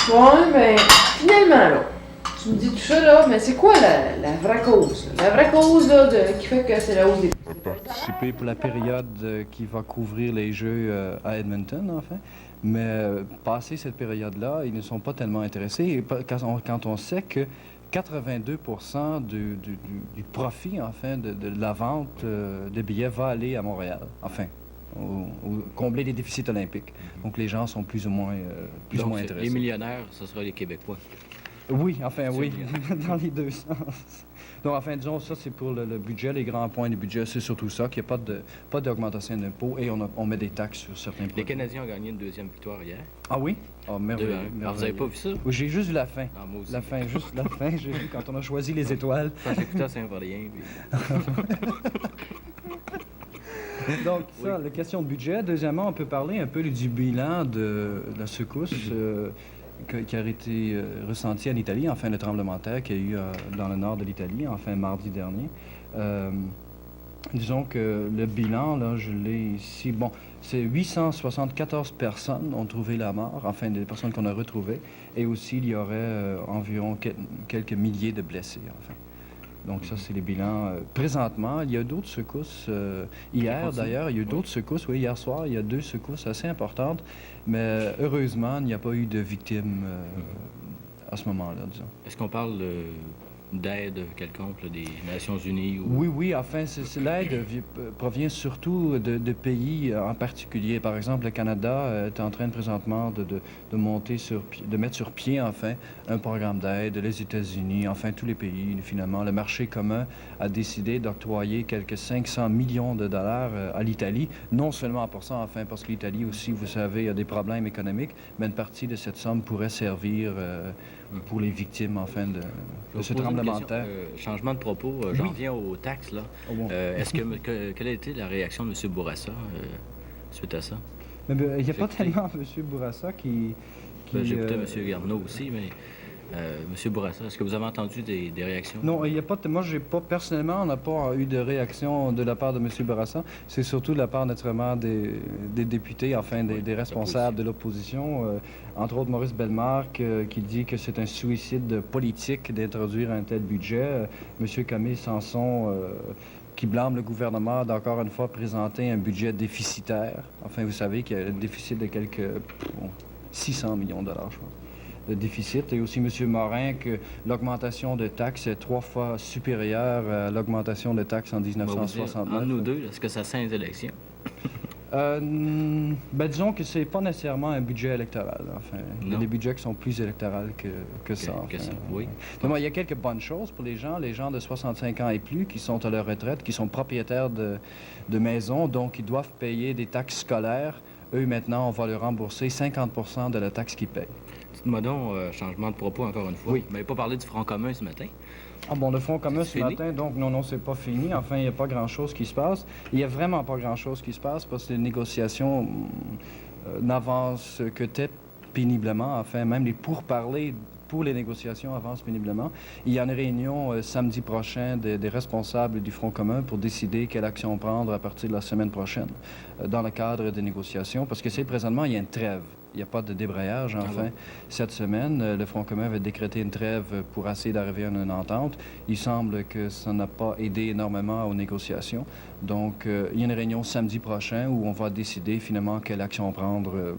Ouais, mais finalement, là, tu me dis tout ça, là, mais c'est quoi la vraie cause? La vraie cause, là, qui fait que c'est la hausse des prix? Participer pour la période qui va couvrir les Jeux à Edmonton, enfin. Mais passé cette période-là, ils ne sont pas tellement intéressés. Et quand on sait que 82 du profit, enfin, de la vente de billets va aller à Montréal, enfin, combler les déficits olympiques. Donc les gens sont plus ou moins Donc, intéressés. les millionnaires, ce sera les Québécois. Oui, enfin C'est oui, bien. dans les deux sens. Donc enfin, disons, ça c'est pour le budget, les grands points du budget, c'est surtout ça, qu'il n'y a pas d'augmentation d'impôts et on met des taxes sur certains produits. Les Canadiens ont gagné une deuxième victoire hier. Ah oui? Oh, merveilleux. 2-1. Alors, vous n'avez pas vu ça? Oui, j'ai juste vu la fin. Ah, moi aussi. La fin, juste la fin, j'ai vu quand on a choisi les étoiles. Quand j'écoutais à Saint-Valien. Donc ça, la question de budget. Deuxièmement, on peut parler un peu du bilan de la secousse qui a été ressentie en Italie, enfin le tremblement de terre qu'il y a eu dans le nord de l'Italie, enfin mardi dernier. Disons que le bilan, là, je l'ai ici, bon, c'est 874 personnes ont trouvé la mort, enfin des personnes qu'on a retrouvées, et aussi il y aurait environ quelques milliers de blessés, enfin. Donc ça, c'est les bilans présentement. Il y a d'autres secousses. Hier, d'ailleurs, il y a eu d'autres secousses. Oui, hier soir, il y a 2 secousses assez importantes. Mais heureusement, il n'y a pas eu de victimes à ce moment-là, disons. Est-ce qu'on parle d'aide quelconque là, des Nations Unies? Ou... Oui, enfin, l'aide provient surtout de pays en particulier. Par exemple, le Canada est en train présentement de monter de mettre sur pied, enfin, un programme d'aide. Les États-Unis, enfin, tous les pays, finalement. Le marché commun a décidé d'octroyer quelques 500 millions de dollars à l'Italie. Non seulement pour ça, enfin, parce que l'Italie aussi, vous savez, a des problèmes économiques, mais une partie de cette somme pourrait servir pour les victimes, enfin, de ce tremblement de terre. Changement de propos, j'en reviens aux taxes, là. Oh bon. Quelle a été la réaction de M. Bourassa suite à ça? Mais il n'y a pas tellement M. Bourassa qui J'ai écouté M. Garneau aussi, mais M. Bourassa, est-ce que vous avez entendu des réactions? Non, il n'y a pas. Moi, j'ai pas personnellement, on n'a pas eu de réaction de la part de M. Bourassa. C'est surtout de la part naturellement des députés, enfin des responsables de l'opposition, entre autres Maurice Bellemarque, qui dit que c'est un suicide politique d'introduire un tel budget. M. Camille Sanson. Qui blâme le gouvernement d'encore une fois présenter un budget déficitaire. Enfin, vous savez qu'il y a un déficit de quelques 600 millions de dollars, je pense, de déficit. Et aussi M. Morin que l'augmentation de taxes est 3 fois supérieure à l'augmentation de taxes en 1969. Entre nous deux, est-ce que ça sent les élections? Disons que c'est pas nécessairement un budget électoral. Enfin, il y a des budgets qui sont plus électoraux que ça. Enfin. Oui. Il y a quelques bonnes choses pour les gens de 65 ans et plus qui sont à leur retraite, qui sont propriétaires de maisons, donc ils doivent payer des taxes scolaires. Eux, maintenant, on va leur rembourser 50 de la taxe qu'ils payent. Dites-moi donc, changement de propos encore une fois. Oui. Vous m'avez pas parlé du Front commun ce matin? Ah bon, le Front commun ce fini? matin, donc non, c'est pas fini. Enfin, il n'y a pas grand-chose qui se passe. Il n'y a vraiment pas grand-chose qui se passe parce que les négociations n'avancent que péniblement. Enfin, même les pourparlers pour les négociations avancent péniblement. Il y a une réunion samedi prochain des responsables du Front commun pour décider quelle action prendre à partir de la semaine prochaine dans le cadre des négociations parce que présentement, il y a une trêve. Il n'y a pas de débrayage, enfin. Cette semaine, le Front commun avait décrété une trêve pour essayer d'arriver à une entente. Il semble que ça n'a pas aidé énormément aux négociations. Donc, il y a une réunion samedi prochain où on va décider finalement quelle action prendre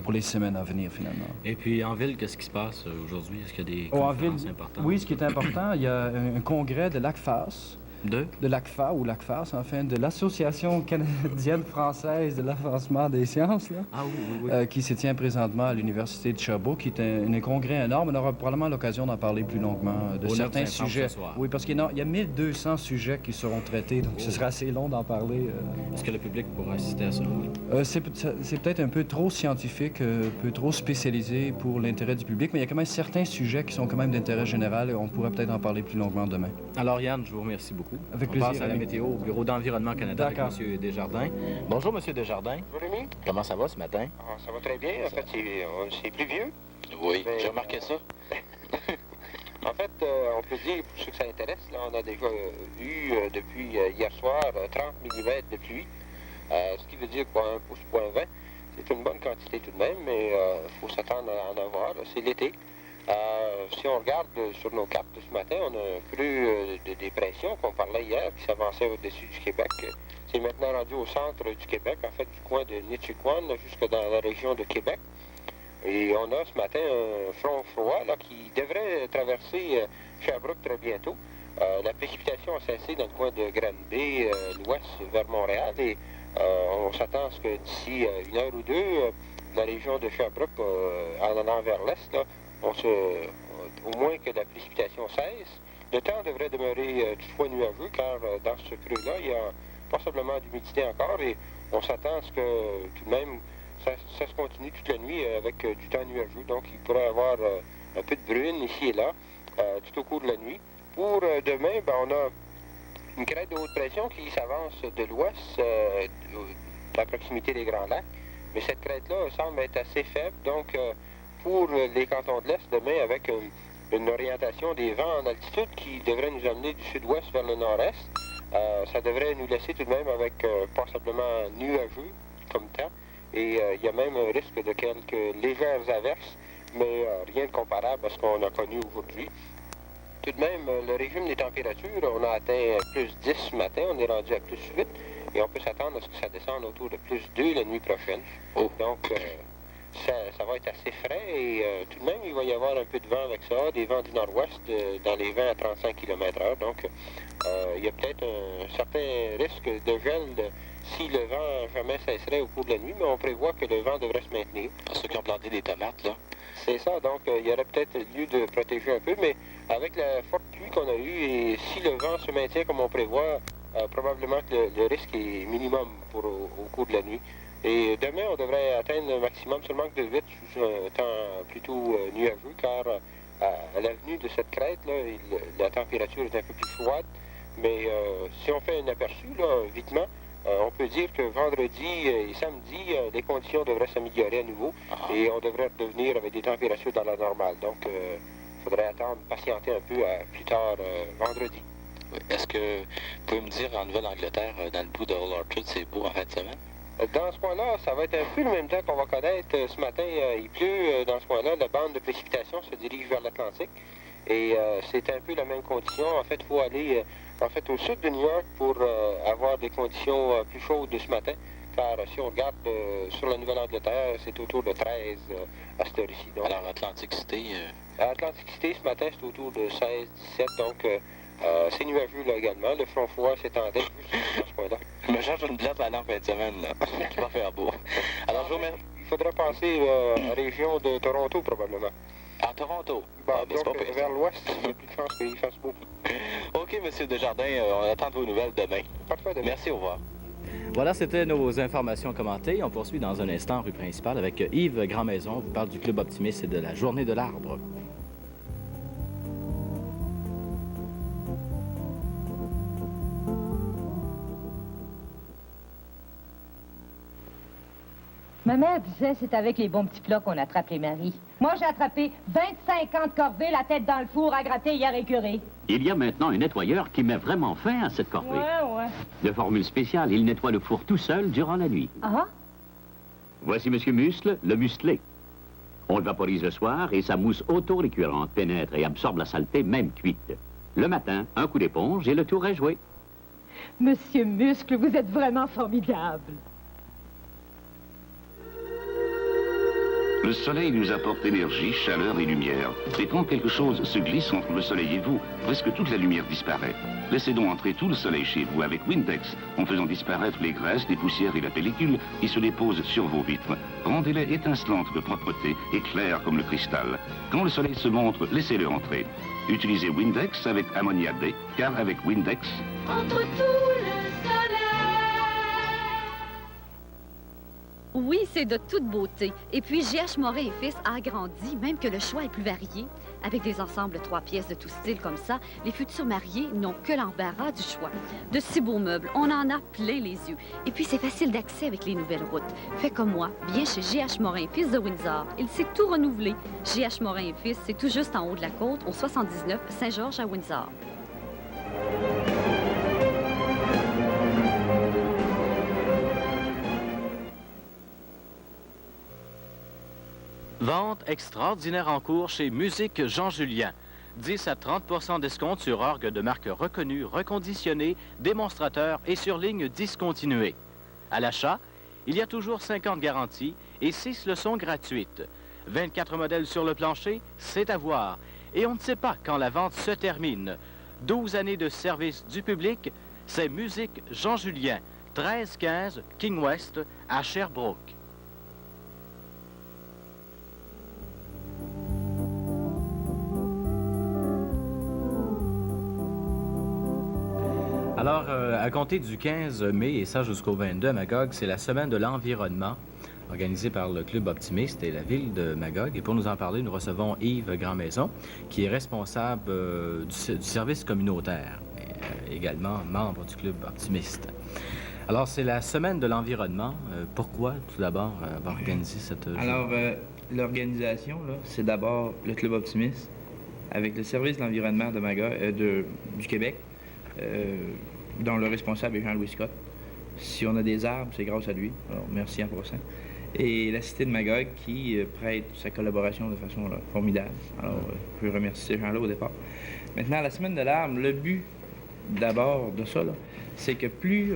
pour les semaines à venir, finalement. Et puis, en ville, qu'est-ce qui se passe aujourd'hui? Est-ce qu'il y a des conférences importantes? Oui, ce qui est important, il y a un congrès de l'ACFAS. De l'ACFA ou l'ACFAS, enfin, de l'Association canadienne-française de l'avancement des sciences, là, qui se tient présentement à l'Université de Sherbrooke, qui est un congrès énorme. On aura probablement l'occasion d'en parler plus longuement de certains sujets. Oui, parce qu'il y a 1200 sujets qui seront traités, donc ce sera assez long d'en parler. Est-ce que le public pourra assister à ça? C'est peut-être un peu trop scientifique, un peu trop spécialisé pour l'intérêt du public, mais il y a quand même certains sujets qui sont quand même d'intérêt général et on pourrait peut-être en parler plus longuement demain. Alors Yann, je vous remercie beaucoup. Avec plaisir. On passe à la météo au Bureau d'Environnement Canada avec M. Desjardins. Bonjour, M. Desjardins. Bonjour, Rémi. Comment ça va ce matin? Ça va très bien. En fait, c'est pluvieux. Oui, j'ai remarqué ça. En fait, on peut dire, pour ceux que ça intéresse, là, on a déjà eu, depuis hier soir, 30 mm de pluie. Ce qui veut dire quoi, 1 pouce, point 20. C'est une bonne quantité tout de même, mais il faut s'attendre à en avoir. C'est l'été. Si on regarde sur nos cartes de ce matin, on a un flux de dépression qu'on parlait hier qui s'avançait au-dessus du Québec. C'est maintenant rendu au centre du Québec, en fait du coin de Nitchikwan jusque dans la région de Québec. Et on a ce matin un front froid là, qui devrait traverser Sherbrooke très bientôt. La précipitation a cessé dans le coin de Granby, l'ouest vers Montréal, et on s'attend à ce que d'ici une heure ou deux, la région de Sherbrooke, en allant vers l'est, là, au moins que la précipitation cesse. Le temps devrait demeurer toutefois nuageux, car dans ce creux-là, il y a possiblement d'humidité encore, et on s'attend à ce que tout de même, ça se continue toute la nuit avec du temps nuageux. Donc, il pourrait y avoir un peu de bruine ici et là, tout au cours de la nuit. Pour demain, on a une crête de haute pression qui s'avance de l'ouest, à proximité des Grands Lacs. Mais cette crête-là semble être assez faible. Donc, pour les cantons de l'Est, demain, avec une orientation des vents en altitude qui devrait nous amener du sud-ouest vers le nord-est, ça devrait nous laisser tout de même avec possiblement nuageux comme temps. Et il y a même un risque de quelques légères averses, mais rien de comparable à ce qu'on a connu aujourd'hui. Tout de même, le régime des températures, on a atteint plus 10 ce matin, on est rendu à plus 8, et on peut s'attendre à ce que ça descende autour de plus 2 la nuit prochaine. Donc, ça va être assez frais, et tout de même, il va y avoir un peu de vent avec ça, des vents du nord-ouest dans les 20 à 35 km/h. Donc, il y a peut-être un certain risque de gel si le vent jamais cesserait au cours de la nuit, mais on prévoit que le vent devrait se maintenir. Pour ceux qui ont planté des tomates, là. C'est ça, donc il y aurait peut-être lieu de protéger un peu, mais avec la forte pluie qu'on a eue, et si le vent se maintient comme on prévoit, probablement que le risque est minimum au cours de la nuit. Et demain, on devrait atteindre un maximum seulement que de 8 sous un temps plutôt nuageux, car à l'avenue de cette crête, là, la température est un peu plus froide. Mais si on fait un aperçu, là, vitement, on peut dire que vendredi et samedi, les conditions devraient s'améliorer à nouveau et on devrait redevenir avec des températures dans la normale. Donc, il faudrait attendre, patienter un peu plus tard vendredi. Est-ce que vous pouvez me dire, en Nouvelle-Angleterre, dans le bout de Old Orchard, c'est beau en fin de semaine? Dans ce coin-là, ça va être un peu le même temps qu'on va connaître. Ce matin, il pleut dans ce coin-là. La bande de précipitation se dirige vers l'Atlantique. Et c'est un peu la même condition. En fait, il faut aller au sud de New York pour avoir des conditions plus chaudes de ce matin. Car si on regarde sur la Nouvelle-Angleterre, c'est autour de 13 à cette heure-ci. Alors, Atlantic City... À Atlantic City, ce matin, c'est autour de 16, 17. Donc, c'est nuageux là également. Le front froid s'étendait juste dans ce coin-là. Je me change une blatte en fin de semaine, là. Qui va faire beau. Alors, je vous remercie. Il faudra passer à la région de Toronto, probablement. À Toronto? Donc, vers l'ouest, il y a plus de chances qu'il fasse beau. OK, M. Desjardins, on attend vos nouvelles demain. Parfait, demain. Merci, au revoir. Voilà, c'était nos informations commentées. On poursuit dans un instant rue principale avec Yves Grandmaison. On vous parle du Club Optimiste et de la Journée de l'Arbre. Ma mère disait c'est avec les bons petits plats qu'on attrape les maris. Moi, j'ai attrapé 25 ans de corvée, la tête dans le four, à gratter hier écœuré. Il y a maintenant un nettoyeur qui met vraiment fin à cette corvée. Ouais. De formule spéciale, il nettoie le four tout seul durant la nuit. Ah? Voici Monsieur Muscle, le musclé. On le vaporise le soir et sa mousse auto-récurrente pénètre et absorbe la saleté même cuite. Le matin, un coup d'éponge et le tour est joué. Monsieur Muscle, vous êtes vraiment formidable. Le soleil nous apporte énergie, chaleur et lumière. Et quand quelque chose se glisse entre le soleil et vous, presque toute la lumière disparaît. Laissez donc entrer tout le soleil chez vous avec Windex, en faisant disparaître les graisses, les poussières et la pellicule qui se déposent sur vos vitres. Rendez-les étincelantes de propreté et claires comme le cristal. Quand le soleil se montre, laissez-le entrer. Utilisez Windex avec Ammonia D, car avec Windex... Entre tout le soleil. Oui, c'est de toute beauté. Et puis, G.H. Morin et Fils a agrandi, même que le choix est plus varié. Avec des ensembles 3 pièces de tout style comme ça, les futurs mariés n'ont que l'embarras du choix. De si beaux meubles, on en a plein les yeux. Et puis, c'est facile d'accès avec les nouvelles routes. Fais comme moi, viens chez G.H. Morin et Fils de Windsor. Il s'est tout renouvelé. G.H. Morin et Fils, c'est tout juste en haut de la côte, au 79 Saint-Georges à Windsor. Vente extraordinaire en cours chez Musique Jean Julien. 10 à 30 d'escompte sur orgue de marque reconnue, reconditionnée, démonstrateur et sur ligne discontinuée. À l'achat, il y a toujours 5 ans de garantie et 6 leçons gratuites. 24 modèles sur le plancher, c'est à voir. Et on ne sait pas quand la vente se termine. 12 années de service du public, c'est Musique Jean Julien, 1315 King West à Sherbrooke. Alors, à compter du 15 mai et ça jusqu'au 22 à Magog, c'est la semaine de l'environnement organisée par le Club Optimiste et la ville de Magog. Et pour nous en parler, nous recevons Yves Grandmaison, qui est responsable du service communautaire, et également membre du Club Optimiste. Alors, c'est la semaine de l'environnement. Pourquoi, tout d'abord, avoir organisé cette journée? Alors, l'organisation, là, c'est d'abord le Club Optimiste, avec le service de l'environnement de Magog, du Québec, dont le responsable est Jean-Louis Scott. Si on a des arbres, c'est grâce à lui. Alors, merci en passant. Et la Cité de Magog qui prête sa collaboration de façon là, formidable. Alors, je veux remercier Jean-Louis au départ. Maintenant, la Semaine de l'arbre, le but d'abord de ça, c'est que plus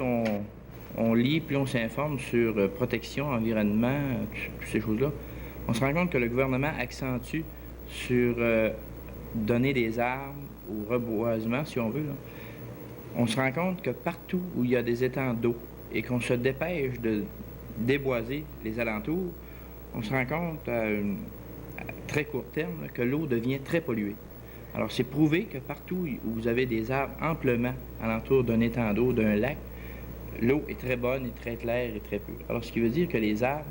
on lit, plus on s'informe sur protection, environnement, toutes ces choses-là, on se rend compte que le gouvernement accentue sur donner des arbres au reboisement, si on veut, là. On se rend compte que partout où il y a des étangs d'eau et qu'on se dépêche de déboiser les alentours, on se rend compte à très court terme là, que l'eau devient très polluée. Alors c'est prouvé que partout où vous avez des arbres amplement alentour d'un étang d'eau, d'un lac, l'eau est très bonne et très claire et très pure. Alors ce qui veut dire que les arbres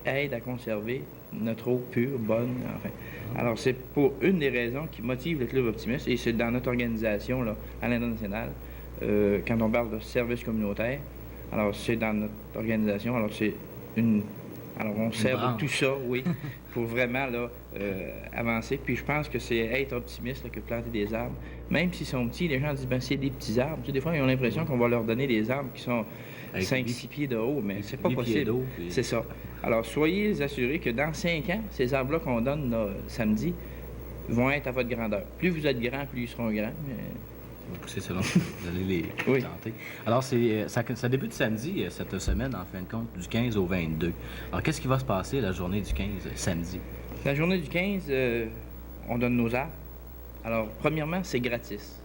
aident à conserver notre eau pure, bonne, enfin. Alors, c'est pour une des raisons qui motive le Club Optimiste, et c'est dans notre organisation, là, à l'international, quand on parle de service communautaire, alors c'est dans notre organisation, alors c'est une... Alors, on sert de tout ça, oui, pour vraiment, là, avancer. Puis je pense que c'est être optimiste là, que planter des arbres. Même s'ils sont petits, les gens disent, ben c'est des petits arbres. Tu sais, des fois, ils ont l'impression qu'on va leur donner des arbres qui sont 5-6 pieds de haut, mais c'est pas possible. C'est ça. Alors, soyez assurés que dans 5 ans, ces arbres-là qu'on donne là, samedi vont être à votre grandeur. Plus vous êtes grand, plus ils seront grands. Vous pousser selon vous allez les planter. Alors, ça débute samedi, cette semaine, en fin de compte, du 15 au 22. Alors, qu'est-ce qui va se passer la journée du 15, samedi? La journée du 15, on donne nos arbres. Alors, premièrement, c'est gratis.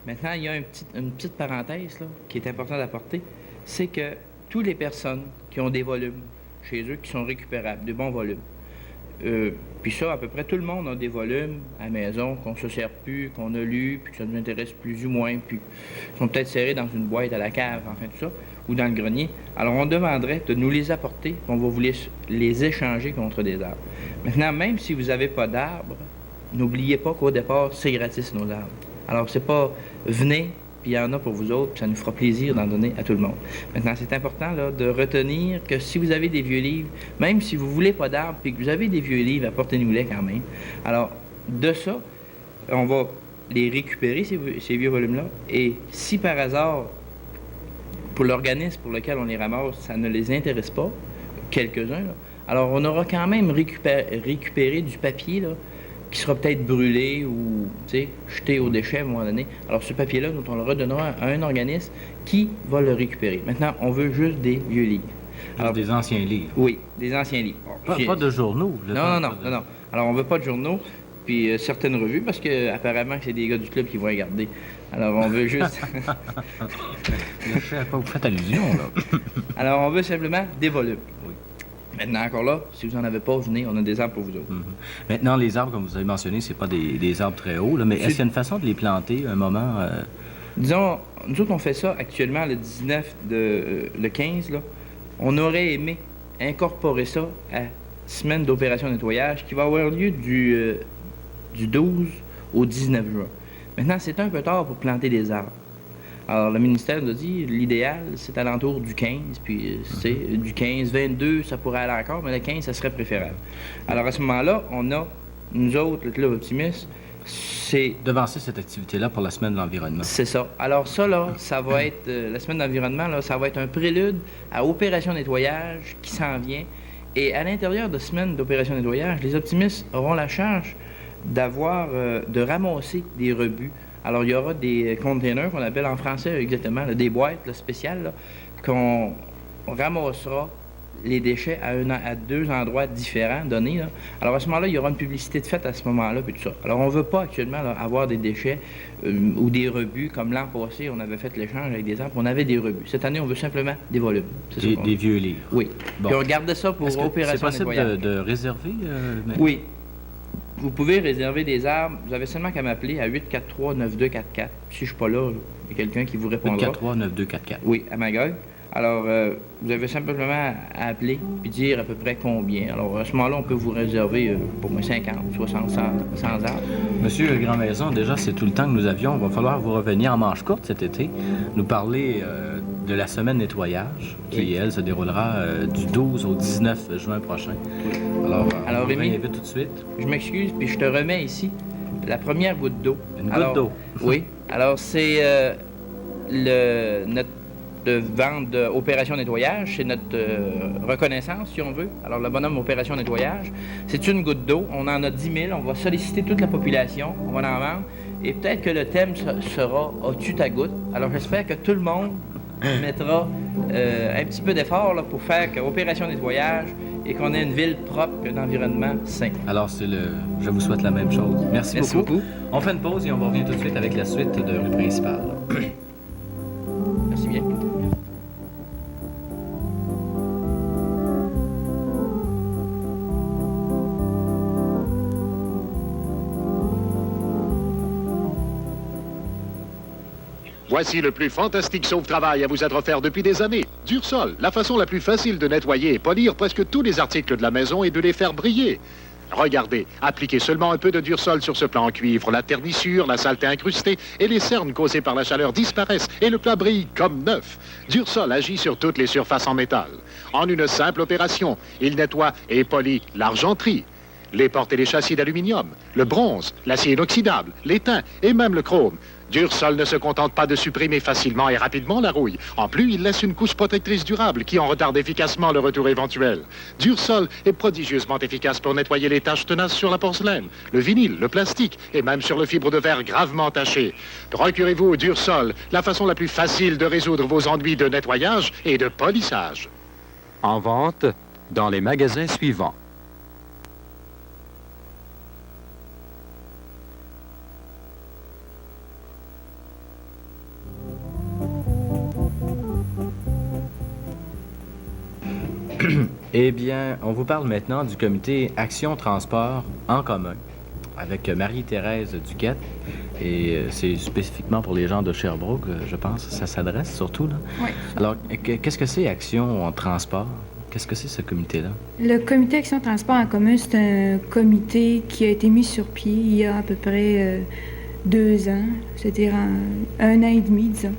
Maintenant, il y a une petite parenthèse là, qui est importante d'apporter, c'est que toutes les personnes qui ont des volumes chez eux qui sont récupérables, de bons volumes, puis ça, à peu près tout le monde a des volumes à la maison qu'on ne se sert plus, qu'on a lu, puis que ça nous intéresse plus ou moins, puis qui sont peut-être serrés dans une boîte à la cave, enfin tout ça, ou dans le grenier. Alors on demanderait de nous les apporter, puis on va vous les échanger contre des arbres. Maintenant, même si vous n'avez pas d'arbres, n'oubliez pas qu'au départ, c'est gratis nos arbres. Alors c'est pas venez, puis il y en a pour vous autres, puis ça nous fera plaisir d'en donner à tout le monde. Maintenant, c'est important là, de retenir que si vous avez des vieux livres, même si vous ne voulez pas d'arbres, puis que vous avez des vieux livres, apportez-nous-les quand même. Alors, de ça, on va les récupérer, ces vieux volumes-là, et si par hasard, pour l'organisme pour lequel on les ramasse, ça ne les intéresse pas, quelques-uns, là, alors on aura quand même récupéré du papier, là, qui sera peut-être brûlé ou jeté aux déchets à un moment donné. Alors ce papier-là, nous, on le redonnera à un organisme qui va le récupérer. Maintenant, on veut juste des vieux livres. Alors, des anciens livres? Oui, des anciens livres. Pas de journaux? Non. Alors on veut pas de journaux, puis certaines revues, parce que apparemment c'est des gars du club qui vont les garder. Alors on veut juste... Je sais à quoi vous faites allusion, là. Alors on veut simplement des volumes. Oui. Maintenant, encore là, si vous n'en avez pas, venez, on a des arbres pour vous autres. Maintenant, les arbres, comme vous avez mentionné, c'est pas des arbres très hauts, là, mais est-ce qu'il y a une façon de les planter un moment? Disons, nous autres, on fait ça actuellement le 19, le 15, là. On aurait aimé incorporer ça à semaine d'opération nettoyage qui va avoir lieu du 12 au 19 juin. Maintenant, c'est un peu tard pour planter des arbres. Alors, le ministère nous a dit, l'idéal, c'est alentour du 15, puis c'est du 15, 22, ça pourrait aller encore, mais le 15, ça serait préférable. Alors, à ce moment-là, on a, nous autres, le Club Optimiste, c'est... Devancer cette activité-là pour la semaine de l'environnement. C'est ça. Alors ça, là, ça va être, la semaine d'environnement, là, ça va être un prélude à Opération Nettoyage qui s'en vient Et à l'intérieur de semaines d'opération nettoyage, les optimistes auront la charge de ramasser des rebuts. Alors, il y aura des containers qu'on appelle en français exactement, là, des boîtes là, spéciales, là, qu'on ramassera les déchets à 2 endroits différents donnés. Là. Alors, à ce moment-là, il y aura une publicité de faite à ce moment-là, puis tout ça. Alors, on ne veut pas actuellement là, avoir des déchets ou des rebuts, comme l'an passé, on avait fait l'échange avec des arbres, on avait des rebuts. Cette année, on veut simplement des volumes. Des vieux livres. Oui. Bon. Puis on gardait ça pour opération nettoyage. C'est possible de réserver? Oui. Vous pouvez réserver des arbres. Vous avez seulement qu'à m'appeler à 843-9244. Si je ne suis pas là, il y a quelqu'un qui vous répondra. 843-9244. Oui, à Magog. Alors, vous avez simplement à appeler puis dire à peu près combien. Alors, à ce moment-là, on peut vous réserver pour moi 50, 60, 100 arbres. Monsieur Grand-Maison, déjà, c'est tout le temps que nous avions. Il va falloir vous revenir en manche courte cet été, nous parler de la semaine nettoyage, qui, elle, se déroulera du 12 au 19 juin prochain. Alors Rémi, tout de suite. Je m'excuse, puis je te remets ici la première goutte d'eau. Une goutte d'eau? Oui. Alors, c'est notre vente d'opération nettoyage, c'est notre reconnaissance, si on veut. Alors, le bonhomme opération nettoyage, c'est une goutte d'eau. On en a 10 000. On va solliciter toute la population. On va en vendre. Et peut-être que le thème sera « As-tu ta goutte? » Alors, j'espère que tout le monde mettra un petit peu d'effort là, pour faire qu'opération nettoyage et qu'on ait une ville propre et un environnement sain. Alors, je vous souhaite la même chose. Merci beaucoup. On fait une pause et on revient tout de suite avec la suite de Rue Principale. Merci bien. Voici le plus fantastique sauve-travail à vous être offert depuis des années. Dursol, la façon la plus facile de nettoyer et polir presque tous les articles de la maison et de les faire briller. Regardez, appliquez seulement un peu de Dursol sur ce plan en cuivre, la ternissure, la saleté incrustée et les cernes causées par la chaleur disparaissent et le plat brille comme neuf. Dursol agit sur toutes les surfaces en métal. En une simple opération, il nettoie et polit l'argenterie, les portes et les châssis d'aluminium, le bronze, l'acier inoxydable, l'étain et même le chrome. Dursol ne se contente pas de supprimer facilement et rapidement la rouille. En plus, il laisse une couche protectrice durable qui en retarde efficacement le retour éventuel. Dursol est prodigieusement efficace pour nettoyer les taches tenaces sur la porcelaine, le vinyle, le plastique et même sur le fibre de verre gravement taché. Procurez-vous Dursol, la façon la plus facile de résoudre vos ennuis de nettoyage et de polissage. En vente dans les magasins suivants. Eh bien, on vous parle maintenant du comité Action Transport en commun avec Marie-Thérèse Duquette. Et c'est spécifiquement pour les gens de Sherbrooke, je pense, ça s'adresse surtout, là. Oui. Alors, qu'est-ce que c'est Action en transport? Qu'est-ce que c'est ce comité-là? Le comité Action Transport en commun, c'est un comité qui a été mis sur pied il y a à peu près 2 ans, c'est-à-dire 1 an et demi, disons,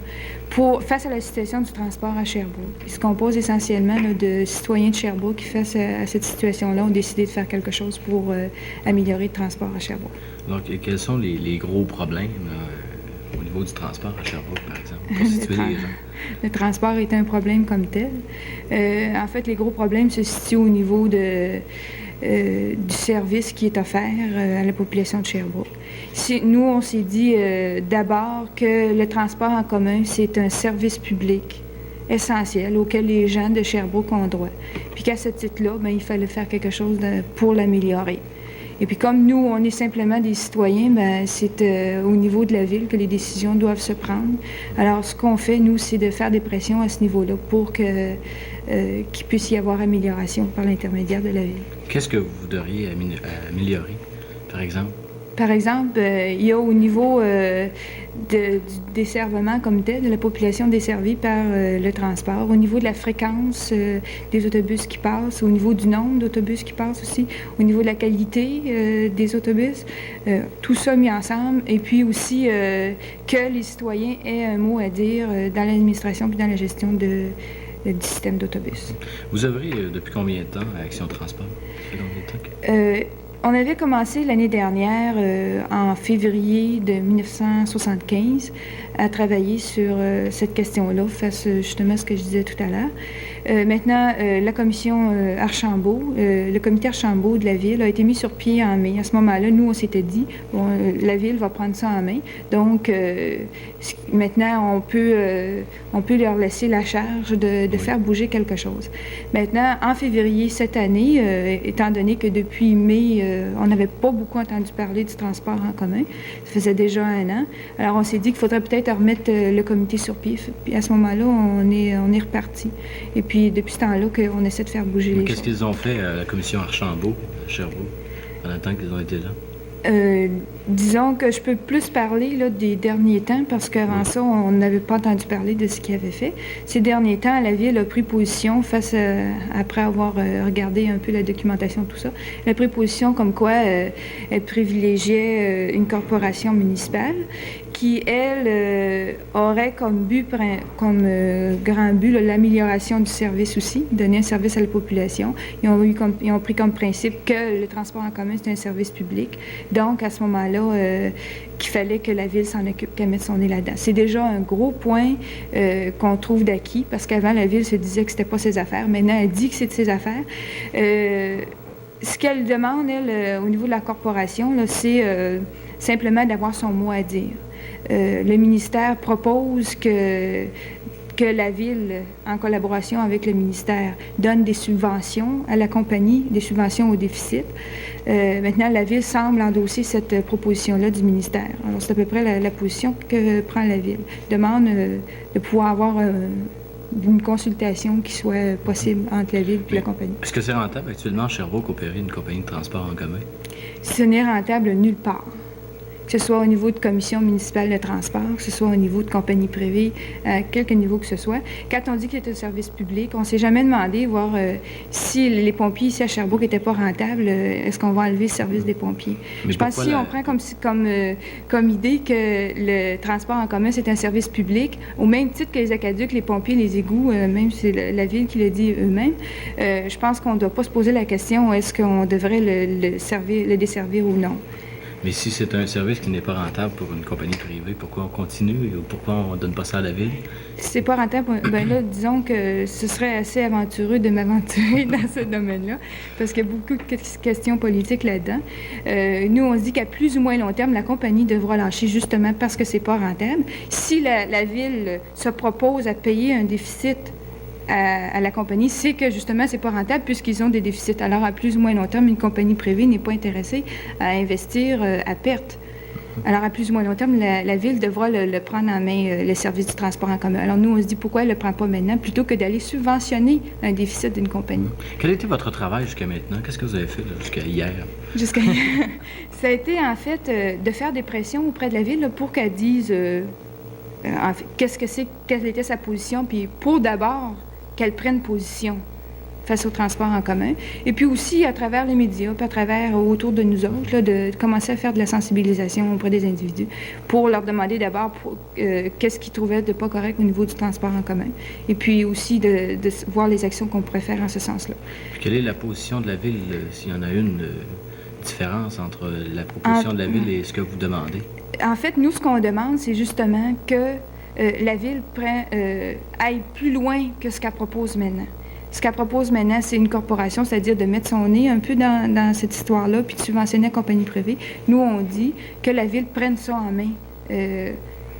face à la situation du transport à Sherbrooke. Il se compose essentiellement là, de citoyens de Sherbrooke qui, face à cette situation-là, ont décidé de faire quelque chose pour améliorer le transport à Sherbrooke. Donc, quels sont les gros problèmes au niveau du transport à Sherbrooke, par exemple, pour situer les gens? Le transport est un problème comme tel. En fait, les gros problèmes se situent au niveau du service qui est offert à la population de Sherbrooke. Nous, on s'est dit d'abord que le transport en commun, c'est un service public essentiel auquel les gens de Sherbrooke ont droit. Puis qu'à ce titre-là, bien, il fallait faire quelque chose pour l'améliorer. Et puis comme nous, on est simplement des citoyens, bien, c'est au niveau de la ville que les décisions doivent se prendre. Alors ce qu'on fait, nous, c'est de faire des pressions à ce niveau-là pour qu'il puisse y avoir amélioration par l'intermédiaire de la ville. Qu'est-ce que vous voudriez améliorer, par exemple? Par exemple, il y a au niveau du desservement comme tel, de la population desservie par le transport, au niveau de la fréquence des autobus qui passent, au niveau du nombre d'autobus qui passent aussi, au niveau de la qualité des autobus, tout ça mis ensemble, et puis aussi que les citoyens aient un mot à dire dans l'administration puis dans la gestion du système d'autobus. Vous œuvrez depuis combien de temps à Action Transport? On avait commencé l'année dernière, en février de 1975, à travailler sur cette question-là, face justement à ce que je disais tout à l'heure. Maintenant, la commission Archambault, le comité Archambault de la Ville a été mis sur pied en mai. À ce moment-là, nous, on s'était dit, bon, la Ville va prendre ça en main. Donc, maintenant, on peut leur laisser la charge de faire bouger quelque chose. Maintenant, en février cette année, étant donné que depuis mai, on n'avait pas beaucoup entendu parler du transport en commun, ça faisait déjà 1 an, alors on s'est dit qu'il faudrait peut-être remettre le comité sur pied. Puis à ce moment-là, on est reparti. Et puis, depuis ce temps-là, qu'on essaie de faire bouger les choses. Qu'est-ce qu'ils ont fait à la commission Archambault, à Sherbrooke, pendant le temps qu'ils ont été là? Disons que je peux plus parler là, des derniers temps, parce qu'avant ça, on n'avait pas entendu parler de ce qu'ils avaient fait. Ces derniers temps, la Ville a pris position face après avoir regardé un peu la documentation, tout ça, elle a pris position comme quoi elle privilégiait une corporation municipale qui, elle, aurait comme but, grand but, l'amélioration du service aussi, donner un service à la population. Ils ont pris comme principe que le transport en commun, c'est un service public. Donc, à ce moment-là, qu'il fallait que la Ville s'en occupe, qu'elle mette son nez là-dedans. C'est déjà un gros point qu'on trouve d'acquis, parce qu'avant, la Ville se disait que c'était pas ses affaires. Maintenant, elle dit que c'est de ses affaires. Ce qu'elle demande, elle, au niveau de la corporation, là, c'est simplement d'avoir son mot à dire. Le ministère propose que la Ville, en collaboration avec le ministère, donne des subventions à la compagnie, des subventions au déficit. Maintenant, la Ville semble endosser cette proposition-là du ministère. Alors, c'est à peu près la position que prend la Ville. Demande de pouvoir avoir une consultation qui soit possible entre la Ville et la compagnie. Est-ce que c'est rentable actuellement à Sherbrooke opérer une compagnie de transport en commun? Ce n'est rentable nulle part. Que ce soit au niveau de commission municipale de transport, que ce soit au niveau de compagnie privée, à quelque niveau que ce soit. Quand on dit qu'il est un service public, on ne s'est jamais demandé voir si les pompiers ici à Sherbrooke n'étaient pas rentables, est-ce qu'on va enlever le service des pompiers? Je pense que si on prend comme idée que le transport en commun, c'est un service public, au même titre que les aqueducs, les pompiers, les égouts, même si c'est la Ville qui le dit eux-mêmes, je pense qu'on ne doit pas se poser la question, est-ce qu'on devrait le desservir ou non? Mais si c'est un service qui n'est pas rentable pour une compagnie privée, pourquoi on continue ou pourquoi on ne donne pas ça à la Ville? Si c'est pas rentable, bien là, disons que ce serait assez aventureux de m'aventurer dans ce domaine-là, parce qu'il y a beaucoup de questions politiques là-dedans. Nous, on se dit qu'à plus ou moins long terme, la compagnie devra lâcher justement parce que c'est pas rentable. Si la Ville se propose à payer un déficit à la compagnie, c'est que justement, c'est pas rentable puisqu'ils ont des déficits. Alors, à plus ou moins long terme, une compagnie privée n'est pas intéressée à investir à perte. Alors, à plus ou moins long terme, la Ville devra le prendre en main, le service du transport en commun. Alors, nous, on se dit pourquoi elle ne le prend pas maintenant plutôt que d'aller subventionner un déficit d'une compagnie. Quel était votre travail jusqu'à maintenant? Qu'est-ce que vous avez fait jusqu'à hier? Jusqu'à hier? Ça a été, en fait, de faire des pressions auprès de la Ville là, pour qu'elle dise en fait, quelle était sa position, puis pour d'abord qu'elle prenne position face au transport en commun. Et puis aussi, à travers les médias, puis à travers autour de nous autres, là, de commencer à faire de la sensibilisation auprès des individus pour leur demander d'abord qu'est-ce qu'ils trouvaient de pas correct au niveau du transport en commun. Et puis aussi de voir les actions qu'on pourrait faire en ce sens-là. Puis quelle est la position de la Ville, s'il y en a une différence entre la proposition de la Ville et ce que vous demandez? En fait, nous, ce qu'on demande, c'est justement que la Ville aille plus loin que ce qu'elle propose maintenant. Ce qu'elle propose maintenant, c'est une corporation, c'est-à-dire de mettre son nez un peu dans cette histoire-là, puis de subventionner la compagnie privée. Nous, on dit que la Ville prenne ça en main,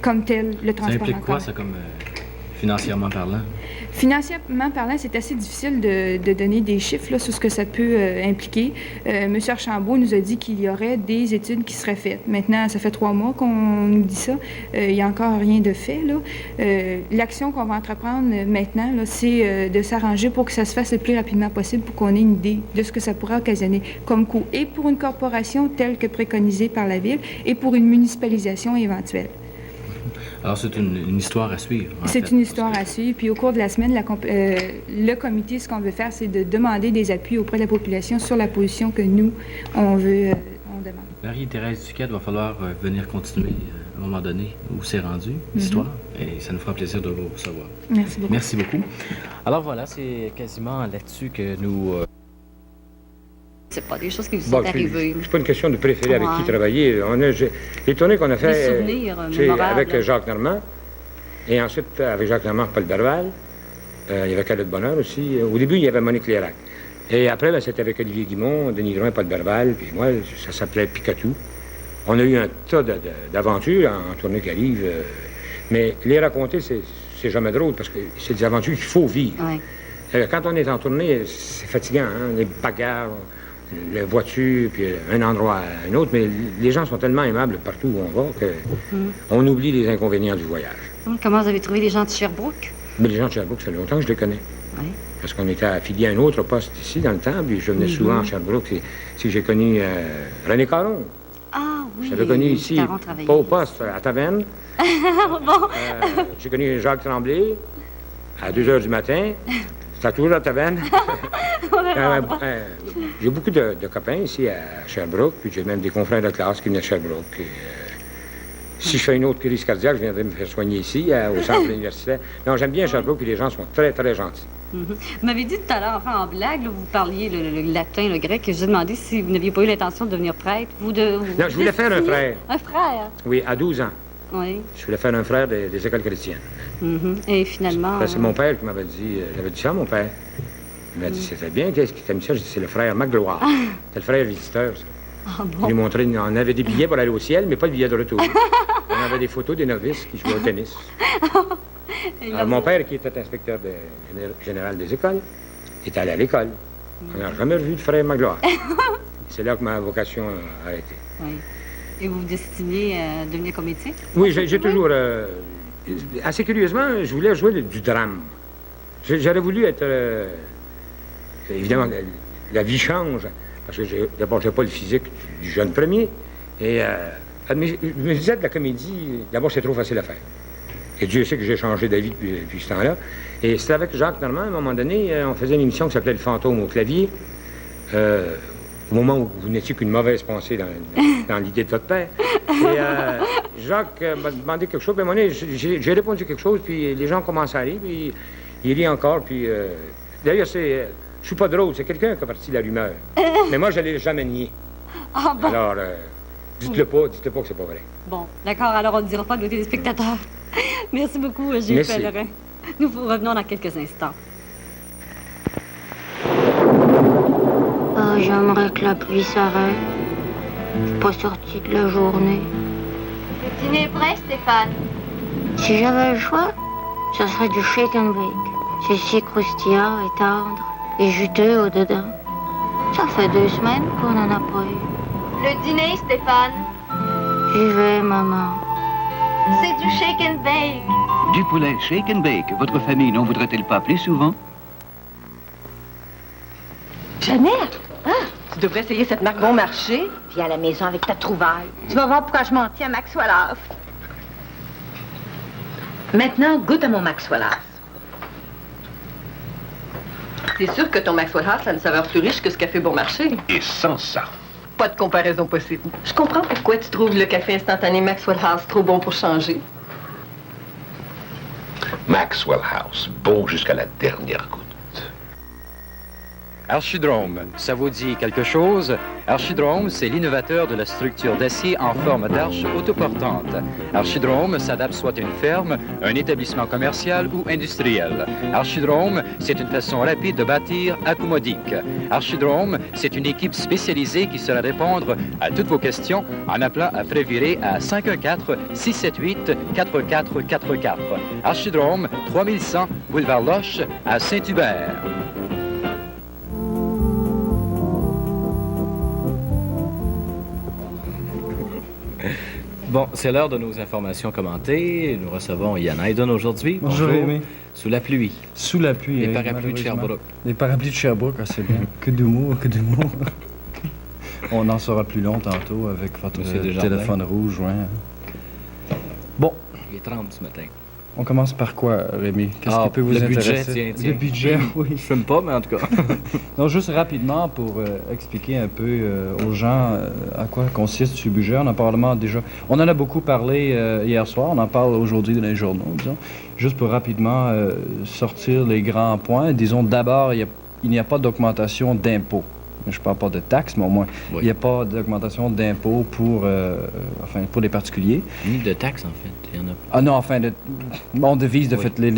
comme tel, le transport en commun. Ça implique quoi, ça, comme financièrement parlant? Financièrement parlant, c'est assez difficile de donner des chiffres là, sur ce que ça peut impliquer. M. Archambault nous a dit qu'il y aurait des études qui seraient faites. Maintenant, ça fait 3 mois qu'on nous dit ça. Il n'y a encore rien de fait. L'action qu'on va entreprendre maintenant, là, c'est de s'arranger pour que ça se fasse le plus rapidement possible pour qu'on ait une idée de ce que ça pourrait occasionner comme coût, et pour une corporation telle que préconisée par la Ville, et pour une municipalisation éventuelle. Alors, c'est une histoire à suivre. C'est une histoire à suivre. Puis au cours de la semaine, le comité, ce qu'on veut faire, c'est de demander des appuis auprès de la population sur la position que nous, on demande. Marie-Thérèse Duquette, va falloir venir continuer à un moment donné où c'est rendu, l'histoire. Et ça nous fera plaisir de vous recevoir. Merci beaucoup. Merci beaucoup. Alors voilà, c'est quasiment là-dessus que nous... C'est pas des choses qui vous sont arrivées. C'est pas une question de préférer avec qui travailler. Les tournées qu'on a fait des souvenirs mémorables avec Jacques Normand, et ensuite avec Jacques Normand, Paul Dorval, Il y avait Calotte Bonheur aussi. Au début, il y avait Monique Lérac. Et après, c'était avec Olivier Guimond, Denis Drouin, Paul Berval, puis moi, ça s'appelait Picatou. On a eu un tas d'aventures en tournée qui arrive, mais les raconter, c'est jamais drôle, parce que c'est des aventures qu'il faut vivre. Ouais. Quand on est en tournée, c'est fatigant, hein? Les bagarres, les voitures, puis un endroit à un autre, mais les gens sont tellement aimables partout où on va qu'on oublie les inconvénients du voyage. Comment vous avez trouvé les gens de Sherbrooke? Mais les gens de Sherbrooke, ça fait longtemps que je les connais. Oui. Parce qu'on était affiliés à un autre poste ici, dans le temps, puis je venais souvent à Sherbrooke. C'est que j'ai connu René Caron. Ah oui. J'avais connu ici, pas au poste, à Taverne. Bon. J'ai connu Jacques Tremblay à 2 h du matin. C'était toujours à Taverne. J'ai beaucoup de copains ici à Sherbrooke, puis j'ai même des confrères de classe qui venaient à Sherbrooke. Et, si je fais une autre crise cardiaque, je viendrai me faire soigner ici, au centre universitaire. Non, j'aime bien Sherbrooke, puis les gens sont très, très gentils. Vous m'avez dit tout à l'heure, enfin en blague, là, vous parliez le latin, le grec, et je vous ai demandé si vous n'aviez pas eu l'intention de devenir prêtre. Non, je voulais faire un frère. Un frère? Oui, à 12 ans. Oui. Je voulais faire un frère des écoles chrétiennes. Et finalement... C'est mon père qui m'avait dit, j'avais dit ça à mon père. Il m'a dit, c'était bien, qu'est-ce qui t'a mis ça? J'ai dit, c'est le frère Magloire. C'est le frère visiteur, ça. Ah bon? Il lui montrait, on avait des billets pour aller au ciel, mais pas de billets de retour. On avait des photos des novices qui jouaient au tennis. Alors, mon père, qui était inspecteur général des écoles, est allé à l'école. On n'a jamais revu de frère Magloire. C'est là que ma vocation a arrêté. Oui. Et vous vous destinez à devenir comédien? Oui, j'ai toujours... assez curieusement, je voulais jouer du drame. J'aurais voulu être... évidemment, la vie change. Parce que d'abord, je n'ai pas le physique du jeune premier. Et mais je me disais de la comédie, d'abord, c'est trop facile à faire. Et Dieu sait que j'ai changé d'avis depuis ce temps-là. Et c'était avec Jacques Normand, à un moment donné, on faisait une émission qui s'appelait Le fantôme au clavier. Au moment où vous n'étiez qu'une mauvaise pensée dans l'idée de votre père. Et Jacques m'a demandé quelque chose, puis à un moment donné, j'ai répondu quelque chose, puis les gens commencent à rire, puis ils rient encore, puis... D'ailleurs, je suis pas drôle, c'est quelqu'un qui a parti la rumeur. Mais moi, je ne l'ai jamais nié. Ah bon? Alors, dites-le pas que c'est pas vrai. Bon, d'accord, alors on ne dira pas de des spectateurs. Merci beaucoup, Gilles Pellerin. Nous revenons dans quelques instants. Oh, j'aimerais que la pluie s'arrête. Je suis pas sortie de la journée. Le dîner est prêt, Stéphane? Si j'avais le choix, ce serait du shake and bake. C'est si croustillant et tendre et juteux au-dedans. Ça fait 2 semaines qu'on en a pas eu. Le dîner, Stéphane? J'y vais, maman. C'est du shake and bake. Du poulet shake and bake. Votre famille n'en voudrait-elle pas plus souvent? Jeannette, hein? Tu devrais essayer cette marque bon marché. Viens à la maison avec ta trouvaille. Tu vas voir pourquoi je m'en tiens à Maxwell-House. Maintenant, goûte à mon Maxwell-House. C'est sûr que ton Maxwell-House a une saveur plus riche que ce café bon marché. Et sans ça. Pas de comparaison possible. Je comprends pourquoi tu trouves le café instantané Maxwell-House trop bon pour changer. Maxwell House, bon jusqu'à la dernière goutte. Archidrome, ça vous dit quelque chose? Archidrome, c'est l'innovateur de la structure d'acier en forme d'arche autoportante. Archidrome s'adapte soit à une ferme, un établissement commercial ou industriel. Archidrome, c'est une façon rapide de bâtir accommodique. Archidrome, c'est une équipe spécialisée qui saura répondre à toutes vos questions en appelant à Fréviré à 514-678-4444. Archidrome, 3100 Boulevard Loche à Saint-Hubert. Bon, c'est l'heure de nos informations commentées. Nous recevons Yann Hayden aujourd'hui. Bonjour, Rémi. Sous la pluie. Sous la pluie. Les parapluies de Sherbrooke. Les parapluies de Sherbrooke, ah, c'est bien. Que d'humour, que d'humour. On en saura plus long tantôt avec votre téléphone rouge. Ouais. Bon. Il est 30 ce matin. On commence par quoi, Rémi? Qu'est-ce qui peut vous intéresser? Tiens. Le budget, oui. Je fume pas, mais en tout cas. Non, juste rapidement pour expliquer un peu aux gens à quoi consiste ce budget. On en a beaucoup parlé hier soir. On en parle aujourd'hui dans les journaux, disons. Juste pour rapidement sortir les grands points. Disons, d'abord, il n'y a pas d'augmentation d'impôts. Je ne parle pas de taxes, mais au moins, il n'y a pas d'augmentation d'impôts pour les particuliers. Ni de taxes, en fait. Il y en a. Ah non, enfin, on devise, de fait, les